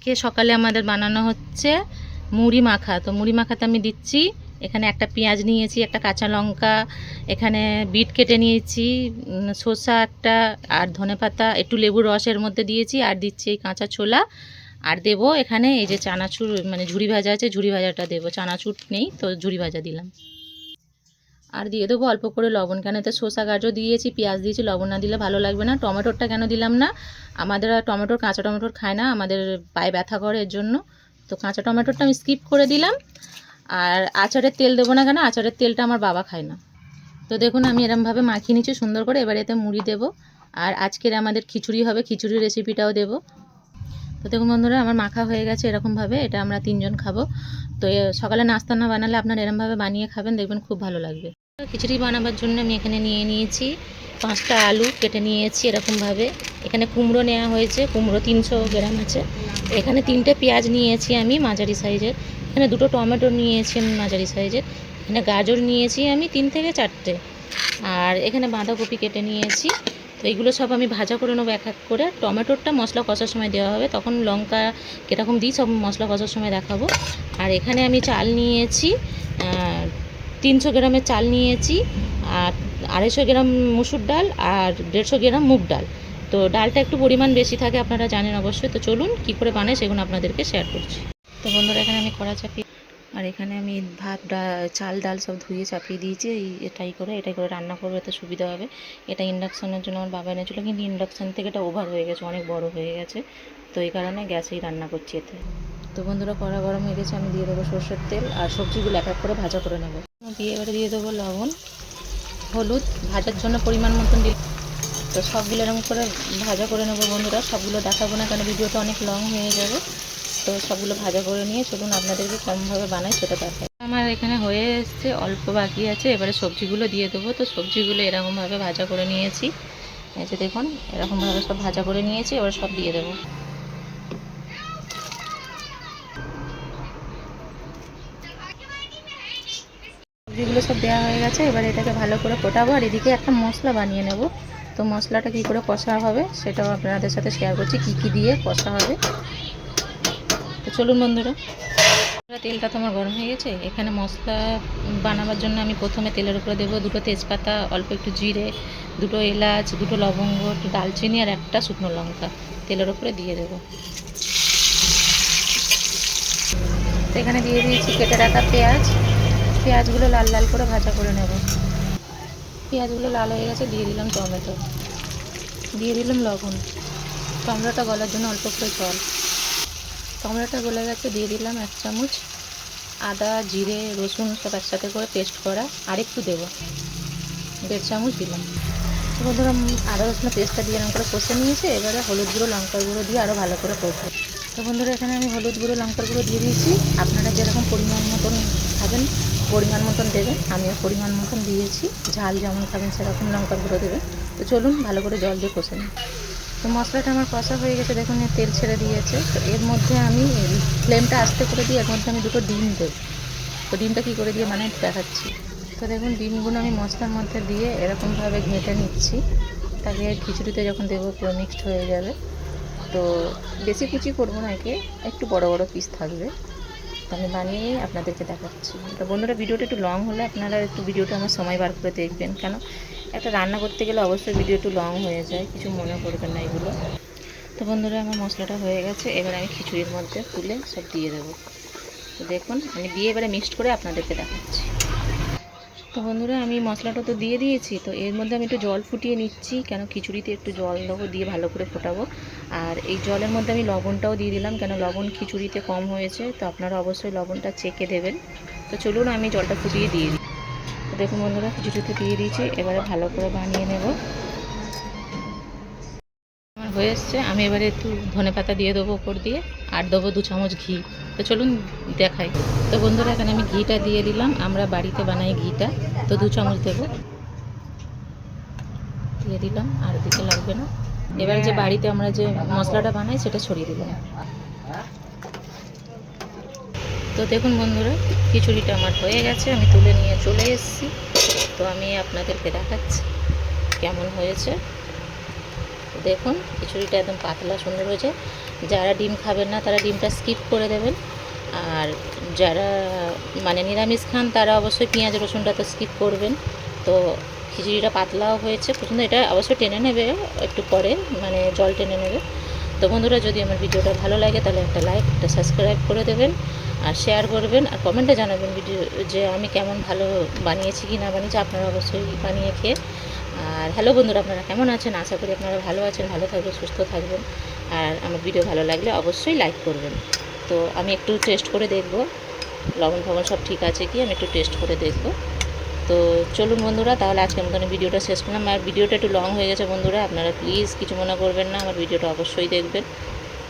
আজকে সকালে আমাদের বানানো হচ্ছে মুড়ি মাখা। তো মুড়ি মাখাতে আমি দিচ্ছি এখানে একটা পেঁয়াজ নিয়েছি, একটা কাঁচা লঙ্কা, এখানে বিট কেটে নিয়েছি, শসা একটা, আর ধনেপাতা, একটু লেবুর রসের মধ্যে দিয়েছি, আর দিচ্ছি এই কাঁচা ছোলা, আর দেবো এখানে এই যে চানাচুর, মানে ঝুরি ভাজা আছে, ঝুরি ভাজাটা দেবো। চানাচুর নেই তো ঝুরি ভাজা দিলাম। আর দিয়ে দেবো অল্প করে লবণ, কেন এতে শসা গাজর দিয়েছি, পেঁয়াজ দিয়েছি, লবণ না দিলে ভালো লাগবে না। টমেটোরটা কেন দিলাম না, আমাদের টমেটোর, কাঁচা টমেটোর খায় না, আমাদের পায়ে ব্যথা করে, এর জন্য। তো কাঁচা টমেটোরটা আমি স্কিপ করে দিলাম। আর আচারের তেল দেবো না, কেন আচারের তেলটা আমার বাবা খায় না। তো দেখুন আমি এরমভাবে মাখিয়ে নিচ্ছি সুন্দর করে। এবার এতে মুড়ি দেবো, আর আজকের আমাদের খিচুড়ি হবে, খিচুড়ির রেসিপিটাও দেবো। তো দেখুন বন্ধুরা, আমার মাখা হয়ে গেছে এরকমভাবে। এটা আমরা 3 জন খাবো। তো সকালে নাস্তা না বানালে আপনারা এরমভাবে বানিয়ে খাবেন, দেখবেন খুব ভালো লাগবে। খিচুড়ি বানাবার জন্য আমি এখানে নিয়ে নিয়েছি 5টা আলু কেটে নিয়েছি এরকমভাবে। এখানে কুমড়ো নেওয়া হয়েছে, কুমড়ো 300 গ্রাম আছে। এখানে 3টে পেঁয়াজ নিয়েছি আমি মাঝারি সাইজের। এখানে 2টো টমেটো নিয়েছি আমি মাঝারি সাইজের। এখানে গাজর নিয়েছি আমি 3 থেকে 4টে। আর এখানে বাঁধাকপি কেটে নিয়েছি। তো এইগুলো সব আমি ভাজা করে নেবো এক এক করে। টমেটোরটা মশলা কষার সময় দেওয়া হবে, তখন লঙ্কা কীরকম দিই সব মশলা কষার সময় দেখাবো। আর এখানে আমি চাল নিয়েছি, 300 গ্রামের চাল নিয়েছি, আর 250 গ্রাম মুসুর ডাল, আর 150 গ্রাম মুগ ডাল। তো ডালটা একটু পরিমাণ বেশি থাকে, আপনারা জানেন অবশ্যই। তো চলুন কী করে বানাই সেগুলো আপনাদেরকে শেয়ার করছি। তো বন্ধুরা, এখানে আমি কড়া চাপিয়ে, আর এখানে আমি ভাত, চাল, ডাল সব ধুয়ে চাপিয়ে দিয়েছি। এটাই করে রান্না করবো, এতে সুবিধা হবে। এটা ইন্ডাকশানের জন্য আমার বাবা এনেছিলো, কিন্তু ইন্ডাকশান থেকে এটা ওভার হয়ে গেছে, অনেক বড় হয়ে গেছে। তো এই কারণে গ্যাসেই রান্না করছি এতে। তো বন্ধুরা, কড়া গরম হয়ে গেছে, আমি দিয়ে দেবো সরষের তেল, আর সবজিগুলো এক এক করে ভাজা করে নেবো। এবারে দিয়ে দেবো লবণ, হলুদ, ভাজার জন্য পরিমাণ মতন দিই। তো সবগুলো এরকম করে ভাজা করে নেবো বন্ধুরা। সবগুলো দেখাবো না, কারণ ভিডিওটা অনেক লং হয়ে যাবে। তো সবগুলো ভাজা করে নিয়ে চলুন আপনাদেরকে কেমনভাবে বানাই সেটা দেখাই। আমার এখানে হয়ে এসছে, অল্প বাকি আছে। এবারে সবজিগুলো দিয়ে দেবো। তো সবজিগুলো এরকমভাবে ভাজা করে নিয়েছি, এই যে দেখুন এরকমভাবে সব ভাজা করে নিয়েছি। এবার সব দিয়ে দেবো। সবজিগুলো সব দেওয়া হয়ে গেছে। এবার এটাকে ভালো করে ফোটাবো, আর এদিকে একটা মশলা বানিয়ে নেব। তো মশলাটা কী করে কষা হবে সেটাও আপনাদের সাথে শেয়ার করছি, কী কী দিয়ে কষা হবে। তো চলুন বন্ধুরা, তেলটা তো আমার গরম হয়ে গেছে। এখানে মশলা বানাবার জন্য আমি প্রথমে তেলের উপরে দেবো 2টো তেজপাতা, অল্প একটু জিরে, 2টো এলাচ, 2টো লবঙ্গ, একটু দালচিনি, আর একটা শুকনো লঙ্কা তেলের উপরে দিয়ে দেবো। তো এখানে দিয়ে দিয়েছি কেটে রাখা পেঁয়াজ। পেঁয়াজগুলো লাল লাল করে ভাজা করে নেব। পেঁয়াজগুলো লাল হয়ে গেছে, দিয়ে দিলাম টমেটো, দিয়ে দিলাম লবণ, টমেটোটা গলার জন্য অল্প করে জল। টমেটোটা গলে গেছে, দিয়ে দিলাম 1 চামচ আদা, জিরে, রসুন সব একসাথে করে পেস্ট করা, আর একটু দেবো, 1.5 চামচ দিলাম। বন্ধুরা, আদা রসুনের পেস্টটা দিয়ে এরকম করে কষে নিয়েছে। এবারে হলুদ গুঁড়ো, লঙ্কার গুঁড়ো দিয়ে আরও ভালো করে কষবো। তো বন্ধুরা, এখানে আমি হলুদ গুঁড়ো, লঙ্কার গুঁড়ো দিয়ে দিয়েছি। আপনারা যেরকম পরিমাণ মতন খাবেন পরিমাণ মতন দেবেন, আমিও পরিমাণ মতন দিয়েছি। ঝাল যেমন খাবেন সেরকম লঙ্কার গুঁড়ো দেবেন। তো চলুন ভালো করে জল দিয়ে কষে নিই। তো মশলাটা আমার কষা হয়ে গেছে, দেখুন তেল ছেড়ে দিয়েছে। তো এর মধ্যে আমি ফ্লেমটা আস্তে করে দিয়ে এর মধ্যে আমি 2টো ডিম দেবো। তো ডিমটা কী করে দিয়ে মানে দেখাচ্ছি। তো দেখুন ডিমগুলো আমি মশলার মধ্যে দিয়ে এরকমভাবে ঘেঁটে নিচ্ছি, তাহলে খিচুড়িতে যখন দেবো পুরো মিক্সড হয়ে যাবে। তো বেশি কুচি করবো না, একে একটু বড় বড় পিস থাকবে। তো আমি বানিয়েই আপনাদেরকে দেখাচ্ছি। তো বন্ধুরা, ভিডিওটা একটু লং হলে আপনারা একটু ভিডিওটা আমার সময় বার করে দেখবেন, কেন একটা রান্না করতে গেলে অবশ্যই ভিডিও একটু লং হয়ে যায়, কিছু মনে করবেন না এগুলো। তো বন্ধুরা, আমার মশলাটা হয়ে গেছে। এবার আমি খিচুড়ির মধ্যে তুলে সব দিয়ে দেবো। তো দেখুন আমি দিয়ে এবারে মিক্সড করে আপনাদেরকে দেখাচ্ছি। তো বন্ধুরা, আমি মশলাটা তো দিয়ে দিয়েছি। তো এর মধ্যে আমি একটু জল ফুটিয়ে নিচ্ছি, কেন খিচুড়িতে একটু জল দেবো, দিয়ে ভালো করে ফোটাবো। আর এই জলের মধ্যে আমি লবণটাও দিয়ে দিলাম, কেন লবণ খিচুড়িতে কম হয়েছে। তো আপনারা অবশ্যই লবণটা চেখে দেবেন। তো চলুন আমি জলটা ফুটিয়ে দিয়ে দিই। তো দেখুন বন্ধুরা, খিচুড়িতে দিয়ে দিয়েছি। এবারে ভালো করে বানিয়ে নেব। আমার হয়ে এসছে। আমি এবারে একটু ধনেপাতা দিয়ে দেবো উপর দিয়ে, আর দেবো 2 চামচ ঘি। তো চলুন দেখাই। তো বন্ধুরা, এখানে আমি ঘিটা দিয়ে দিলাম। আমরা বাড়িতে বানাই ঘিটা। তো 2 চামচ দেবো, দিয়ে দিলাম, আর দিতে লাগবে না। এবারে যে বাড়িতে আমরা যে মশলাটা বানাই সেটা ছড়িয়ে দিলাম। তো দেখুন বন্ধুরা, খিচুড়িটা আমার হয়ে গেছে, আমি তুলে নিয়ে চলে এসেছি। তো আমি আপনাদেরকে দেখাচ্ছি কেমন হয়েছে। দেখুন খিচুড়িটা একদম পাতলা সুন্দর হয়েছে। যারা ডিম খাবেন না তারা ডিমটা স্কিপ করে দেবেন, আর যারা মানে নিরামিষ খান তারা অবশ্যই পেঁয়াজ রসুনটা তো স্কিপ করবেন। তো খিচুড়িটা পাতলাও হয়েছে, কিন্তু এটা অবশ্যই টেনে নেবে একটু পরে, মানে জল টেনে নেবে। তো বন্ধুরা, যদি আমার ভিডিওটা ভালো লাগে তাহলে একটা লাইক, একটা সাবস্ক্রাইব করে দেবেন, আর শেয়ার করবেন, আর কমেন্টে জানাবেন ভিডিও যে আমি কেমন ভালো বানিয়েছি কি না বানিয়েছি, আপনারা অবশ্যই বানিয়ে খেয়ে। আর হ্যালো বন্ধুরা, আপনারা কেমন আছেন? আশা করি আপনারা ভালো আছেন, ভালো থাকবেন, সুস্থ থাকবেন। আর আমার ভিডিও ভালো লাগলে অবশ্যই লাইক করবেন। তো আমি একটু টেস্ট করে দেখব লবণ ফবণ সব ঠিক আছে কি, আমি একটু টেস্ট করে দেখব। তো চলুন বন্ধুরা, তাহলে আজকের মতন ভিডিওটা শেষ করলাম। আর ভিডিওটা একটু লং হয়ে গেছে বন্ধুরা, আপনারা প্লিজ কিছু মনে করবেন না, আমার ভিডিওটা অবশ্যই দেখবেন।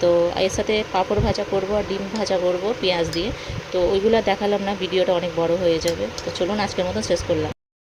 তো এর সাথে পাঁপড় ভাজা করব আর ডিম ভাজা করব পেঁয়াজ দিয়ে, তো ওইগুলো দেখালাম না, ভিডিওটা অনেক বড় হয়ে যাবে। তো চলুন আজকের মতন শেষ করলাম।